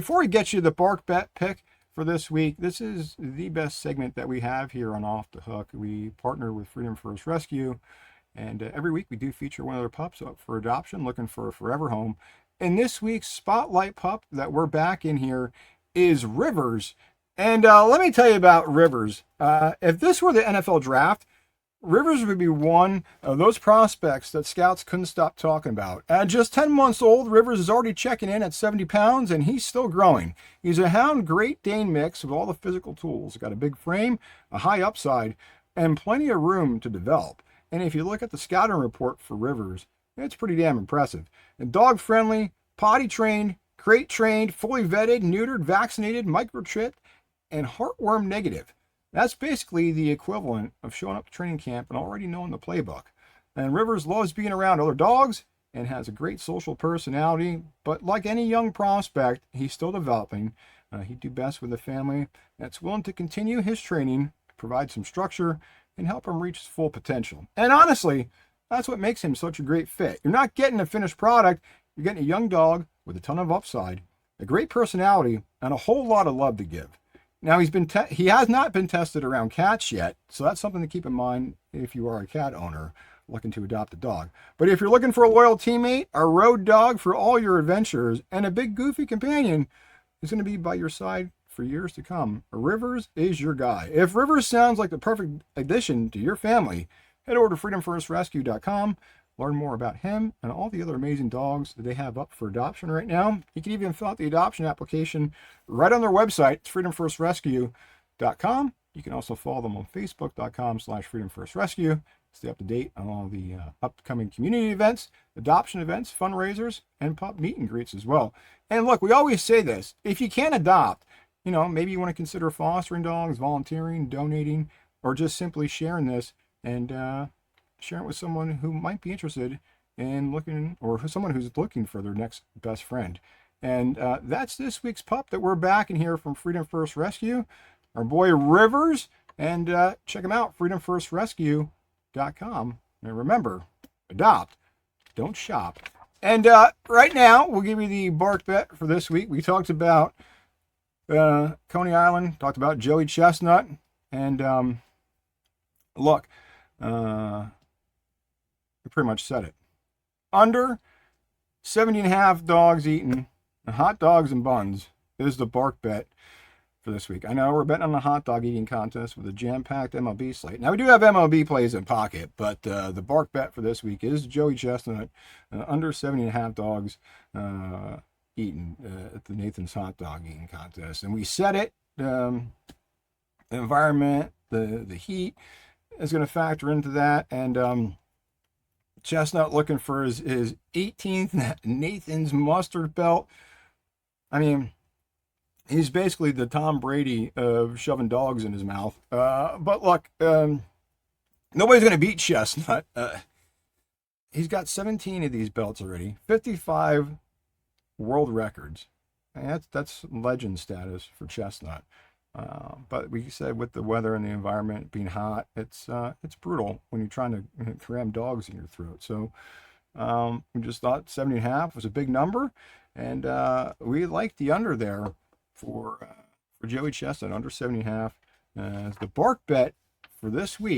Before we get you the bark bet pick for this week, this is the best segment that we have here on Off the Hook. We partner with Freedom First Rescue, and every week we do feature one of their pups up for adoption, looking for a forever home. And this week's spotlight pup that we're back in here is Rivers. And let me tell you about Rivers. If this were the NFL draft, Rivers would be one of those prospects that scouts couldn't stop talking about. At just 10 months old, Rivers is already checking in at 70 pounds, and he's still growing. He's a Hound Great Dane mix with all the physical tools. Got a big frame, a high upside, and plenty of room to develop. And if you look at the scouting report for Rivers, it's pretty damn impressive. And dog-friendly, potty-trained, crate-trained, fully vetted, neutered, vaccinated, microchipped, and heartworm negative. That's basically the equivalent of showing up to training camp and already knowing the playbook. And Rivers loves being around other dogs and has a great social personality, but like any young prospect, he's still developing. He'd do best with a family that's willing to continue his training, provide some structure, and help him reach his full potential. And honestly, that's what makes him such a great fit. You're not getting a finished product, you're getting a young dog with a ton of upside, a great personality, and a whole lot of love to give. Now, he has not been tested around cats yet, so that's something to keep in mind if you are a cat owner looking to adopt a dog. But if you're looking for a loyal teammate, a road dog for all your adventures, and a big goofy companion who's going to be by your side for years to come, Rivers is your guy. If Rivers sounds like the perfect addition to your family, head over to freedomfirstrescue.com. Learn more about him and all the other amazing dogs that they have up for adoption right now. You can even fill out the adoption application right on their website. It's freedomfirstrescue.com. You can also follow them on facebook.com/freedomfirstrescue. Stay up to date on all the upcoming community events, adoption events, fundraisers, and pup meet and greets as well. And look, we always say this. If you can't adopt, maybe you want to consider fostering dogs, volunteering, donating, or just simply sharing this and share it with someone who might be interested in looking, or someone who's looking for their next best friend. And that's this week's pup that we're back in here from Freedom First Rescue, our boy Rivers. And check him out, freedomfirstrescue.com. And remember, adopt, don't shop. And right now, we'll give you the bark bet for this week. We talked about Coney Island, talked about Joey Chestnut, and look, I pretty much said it. Under 70.5 dogs eaten, hot dogs and buns is the bark bet for this week. I know we're betting on the hot dog eating contest with a jam-packed MLB slate. Now, we do have MLB plays in pocket, but the bark bet for this week is Joey Chestnut, under 70.5 dogs eaten at the Nathan's hot dog eating contest. And we said it, the environment, the heat is going to factor into that. And Chestnut looking for his 18th Nathan's mustard belt. I mean, he's basically the Tom Brady of shoving dogs in his mouth. But look, nobody's going to beat Chestnut. He's got 17 of these belts already, 55 world records. And that's legend status for Chestnut. But we said with the weather and the environment being hot, it's brutal when you're trying to cram dogs in your throat. So we just thought 70.5 was a big number, and we liked the under there for Joey Chestnut, under 70.5 as the bark bet for this week.